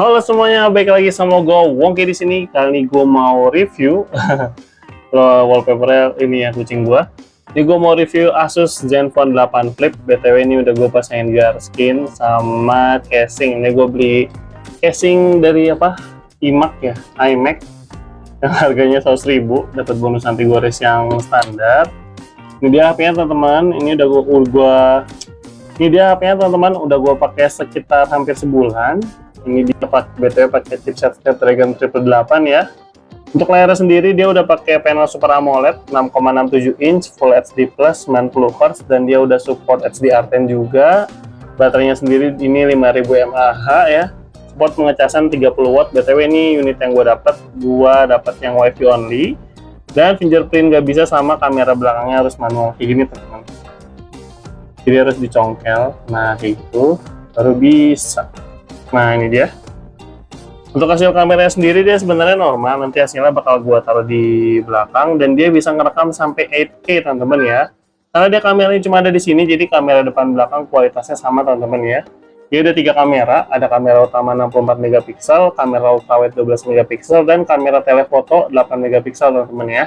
Halo semuanya, baik lagi sama gue Wongki di sini. Kali ini gue mau review wallpapernya ini ya kucing gue. Ini gue mau review Asus Zenfone 8 Flip. BTW ini udah gue pasangin biar skin sama casing. Ini gue beli casing dari apa? iMac ya, iMac yang harganya 100.000, dapat bonus anti gores yang standar. Ini dia HP-nya teman-teman. Ini dia HP-nya teman-teman, udah gue pakai sekitar hampir sebulan. Ini dia BTW pakai chipset Snapdragon 888 ya. Untuk layarnya sendiri dia udah pakai panel Super AMOLED 6,67 inch Full HD Plus 90Hz dan dia udah support HDR10 juga. Baterainya sendiri ini 5000 mAh ya. Support pengecasan 30 watt. BTW ini unit yang gue dapat yang WiFi only. Dan fingerprint nggak bisa, sama kamera belakangnya harus manual kayak gini teman-teman. Jadi harus dicongkel. Nah kayak gitu baru bisa. Nah ini dia. Untuk hasil kameranya sendiri dia sebenarnya normal, nanti hasilnya bakal gua taruh di belakang dan dia bisa ngerekam sampai 8K teman-teman ya. Karena dia kameranya cuma ada di sini, jadi kamera depan belakang kualitasnya sama teman-teman ya. Dia ada 3 kamera, ada kamera utama 64 megapiksel, kamera ultrawide 12 megapiksel dan kamera telefoto 8 megapiksel teman-teman ya.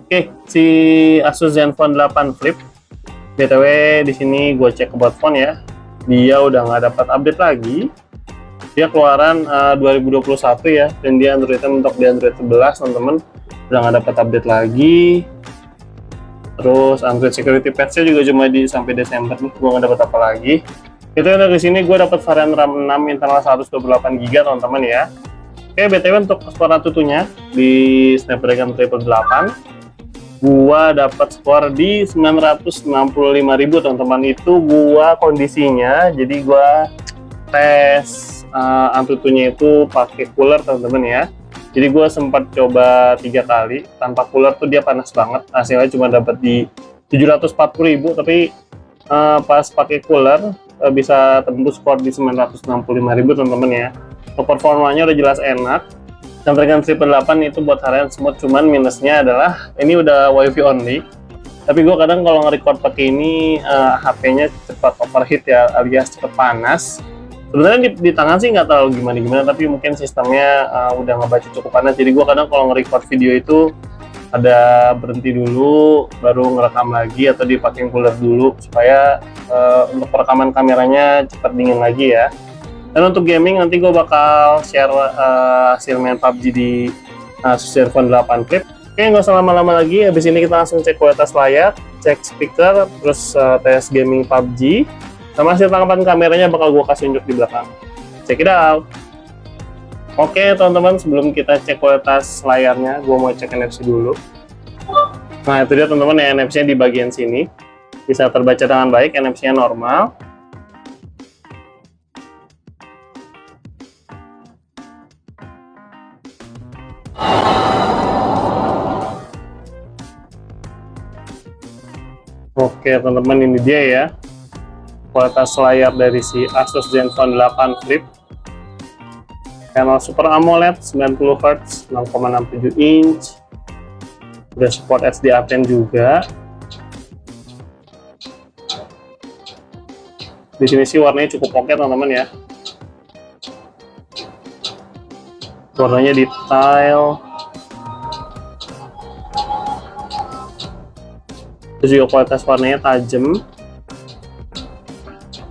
Oke, si Asus Zenfone 8 Flip. BTW di sini gue cek about phone ya. Dia udah nggak dapat update lagi. Dia keluaran 2021 ya, dan dia Androidnya mentok di Android 11 teman-teman. Udah nggak dapat update lagi. Terus Android security patch-nya juga cuma sampai Desember nih, gue nggak dapat apa lagi. Itu dari sini gue dapat varian RAM 6 internal 128GB teman-teman ya. Oke, BTW untuk skor Antutunya di Snapdragon 888 gua dapat skor di 965.000 teman-teman. Itu gua kondisinya, jadi gua tes Antutunya itu pakai cooler teman-teman ya. Jadi gua sempat coba 3 kali tanpa cooler tuh dia panas banget, hasilnya cuma dapat di 740.000, tapi pas pakai cooler bisa tembus skor di 965.000 teman-teman ya. Untuk performanya udah jelas enak. Snapdragon 888 itu buat harian smooth, cuman minusnya adalah ini udah WiFi only. Tapi gue kadang kalau nge-record pakai ini HP-nya cepat overheat ya, alias cepat panas. Sebenarnya di tangan sih nggak terlalu gimana-gimana, tapi mungkin sistemnya udah ngebaca cukup panas. Jadi gue kadang kalau nge-record video itu ada berhenti dulu, baru ngerekam lagi atau dipakai cooler dulu supaya untuk perekaman kameranya cepat dingin lagi ya. Dan untuk gaming nanti gue bakal share hasil main PUBG di Asus Zenfone 8 Flip. Oke, nggak usah lama-lama lagi. Habis ini kita langsung cek kualitas layar, cek speaker, terus tes gaming PUBG. Sama hasil tangkapan kameranya bakal gue kasih unjuk di belakang. Check it out. Oke teman-teman, sebelum kita cek kualitas layarnya, gue mau cek NFC dulu. Nah itu dia teman-teman ya, NFC-nya di bagian sini. Bisa terbaca dengan baik, NFC-nya normal. Oke teman-teman, ini dia ya kualitas layar dari si Asus Zenfone 8 Flip. Panel Super AMOLED 90Hz 6,67 inch, udah support HDR10 juga. Di sini sih warnanya cukup oke teman-teman ya, warnanya detail. Terus juga kualitas warnanya tajam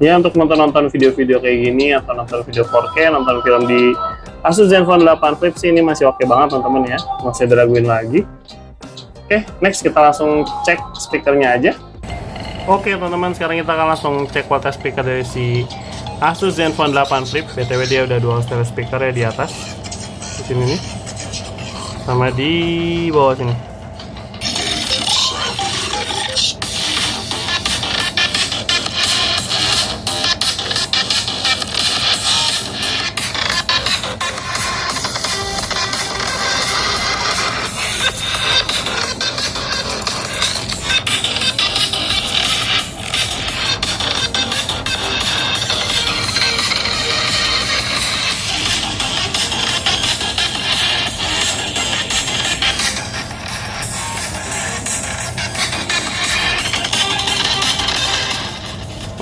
ya. Untuk nonton video-video kayak gini atau nonton video 4K, nonton film di Asus Zenfone 8 Flip sih ini masih oke banget teman-teman ya, masih diraguin lagi. Oke, next kita langsung cek speakernya aja. Oke teman-teman, sekarang kita akan langsung cek kualitas speaker dari si Asus Zenfone 8 Flip. BTW dia udah dual stereo speaker ya di atas di sini nih, sama di bawah sini.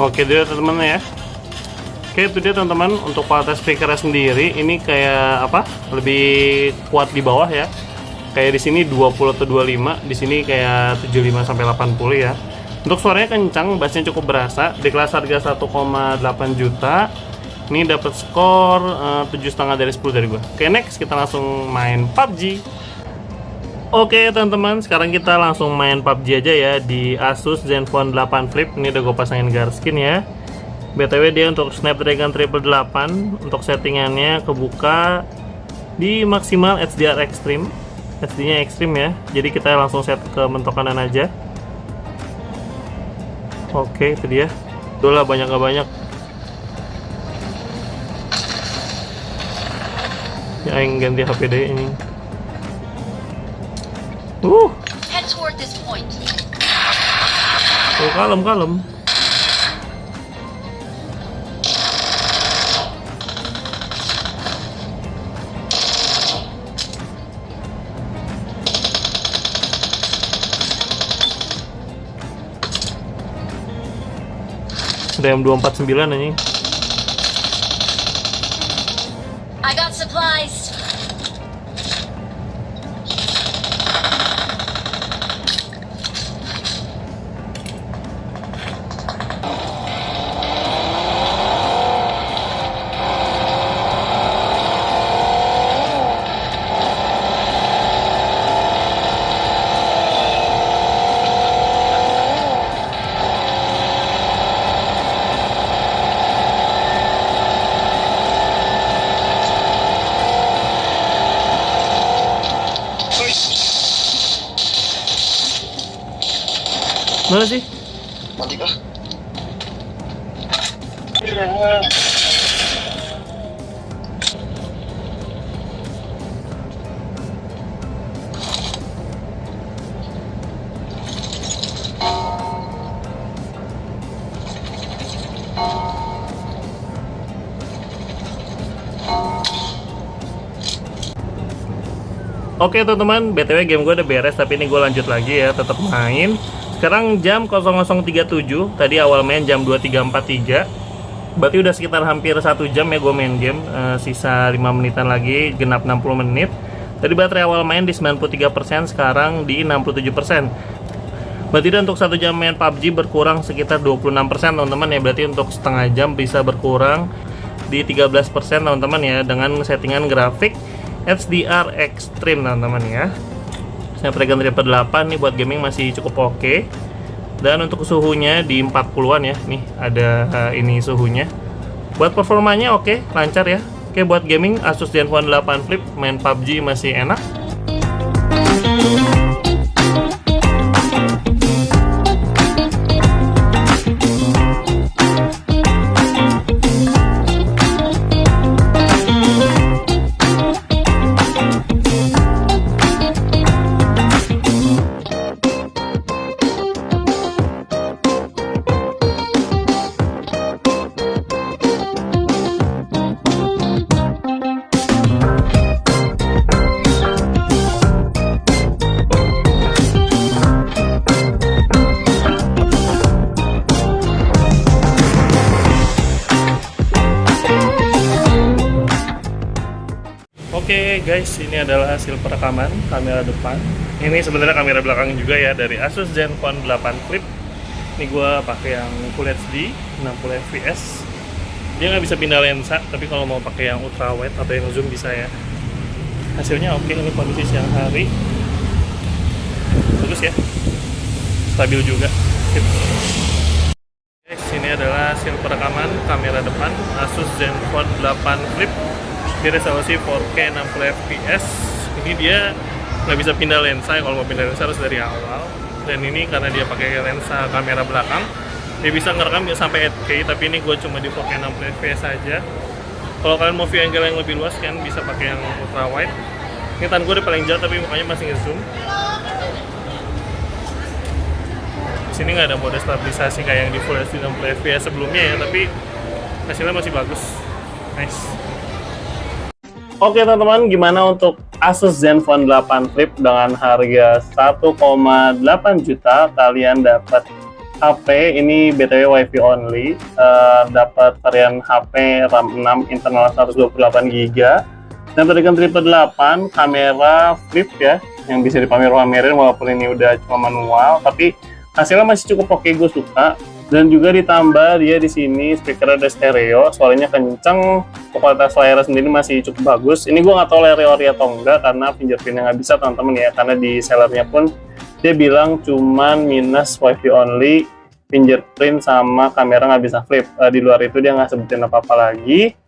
Oke dulu teman-teman ya. Oke, Oke, itu dia teman-teman untuk kualitas speakernya sendiri. Ini kayak apa? Lebih kuat di bawah ya. Kayak di sini 20 atau 25, di sini kayak 75 sampai 80 ya. Untuk suaranya kencang, bassnya cukup berasa. Di kelas harga 1,8 juta. Ini dapat skor 7,5 dari 10 dari gua. Oke, next kita langsung main PUBG. Oke teman-teman, sekarang kita langsung main PUBG aja ya di Asus Zenfone 8 Flip. Ini udah gue pasangin Garskin ya. BTW dia untuk Snapdragon 888. Untuk settingannya kebuka di maksimal HDR Extreme. HD-nya Extreme ya. Jadi kita langsung set ke mentok kanan aja. Oke, itu dia. Udah lah, banyak gak banyak. Ya, yang ganti HP deh ini. Head toward this point. Oh, kalem. Ada yang 249 anjing. I got supplies. Mana sih? Mati kah? Oke teman-teman, BTW game gue udah beres, tapi ini gue lanjut lagi ya, tetap main. Sekarang jam 00.37, tadi awal main jam 23.43. Berarti udah sekitar hampir 1 jam ya gue main game. Sisa 5 menitan lagi, genap 60 menit. Tadi baterai awal main di 93%, sekarang di 67%. Berarti untuk 1 jam main PUBG berkurang sekitar 26% teman-teman ya. Berarti untuk setengah jam bisa berkurang di 13% teman-teman ya, dengan settingan grafik HDR Extreme teman-teman ya. Snapdragon 888 nih buat gaming masih cukup oke. Dan untuk suhunya di 40-an ya. Nih ada ini suhunya. Buat performanya oke, lancar ya. Oke, buat gaming Asus Zenfone 8 Flip main PUBG masih enak. Oke guys, ini adalah hasil perekaman kamera depan. Ini sebenarnya kamera belakang juga ya, dari Asus Zenfone 8 Flip. Ini gue pakai yang Full HD 60 fps. Dia nggak bisa pindah lensa, tapi kalau mau pakai yang ultra wide atau yang zoom bisa ya. Hasilnya oke. Ini kondisi siang hari, bagus ya, stabil juga. Sip. Guys, ini adalah hasil perekaman kamera depan Asus Zenfone 8 Flip di resolusi 4K 60 fps. Ini dia nggak bisa pindah lensa ya, kalau mau pindah lensa harus dari awal. Dan ini karena dia pakai lensa kamera belakang, dia bisa ngerekam sampai 8K, tapi ini gue cuma di 4K 60 fps aja. Kalau kalian mau view angle yang lebih luas kan bisa pakai yang ultra wide. Ini tangan gue udah paling jauh tapi mukanya masih nge-zoom. Sini nggak ada mode stabilisasi kayak yang di Full HD 60 fps sebelumnya ya, tapi hasilnya masih bagus. Nice. Oke teman-teman, gimana untuk Asus Zenfone 8 Flip dengan harga 1,8 juta? Kalian dapat HP ini BTW WiFi only, dapat varian HP RAM 6 internal 128 GB, Snapdragon 888, kamera flip ya, yang bisa dipamer-pamerin walaupun ini udah cuma manual, tapi hasilnya masih cukup oke, gue suka. Dan juga ditambah dia di sini speaker ada stereo, suaranya kenceng, kualitas layar sendiri masih cukup bagus. Ini gue nggak tahu layar ori atau enggak karena fingerprintnya nggak bisa teman-teman ya, karena di sellernya pun dia bilang cuman minus wifi only, fingerprint sama kamera nggak bisa flip. Di luar itu dia nggak sebutin apa-apa lagi.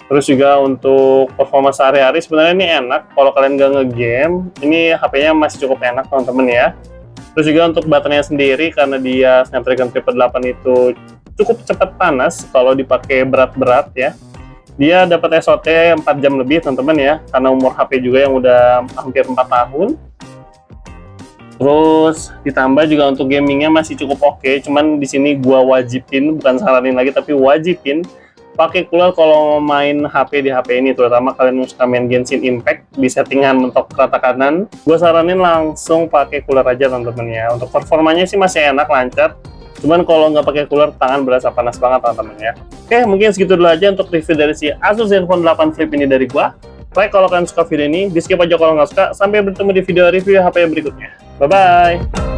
Terus juga untuk performa sehari-hari sebenarnya ini enak. Kalau kalian nggak ngegame, ini HP-nya masih cukup enak teman-teman ya. Terus juga untuk baterainya sendiri, karena dia Snapdragon 888 itu cukup cepat panas kalau dipakai berat-berat ya. Dia dapat SOT 4 jam lebih teman-teman ya, karena umur HP juga yang udah hampir 4 tahun. Terus ditambah juga untuk gamingnya masih cukup oke. Cuman di sini gua wajibin, bukan saranin lagi tapi wajibin pakai cooler kalau mau main HP di HP ini, terutama kalian yang suka main Genshin Impact di settingan mentok rata kanan. Gue saranin langsung pakai cooler aja teman-teman ya. Untuk performanya sih masih enak, lancar. Cuman kalau nggak pakai cooler tangan berasa panas banget teman-teman ya. Oke, mungkin segitu dulu aja untuk review dari si Asus Zenfone 8 Flip ini dari gua. Like kalau kalian suka video ini, di skip aja kalau nggak suka. Sampai bertemu di video review HP berikutnya. Bye bye.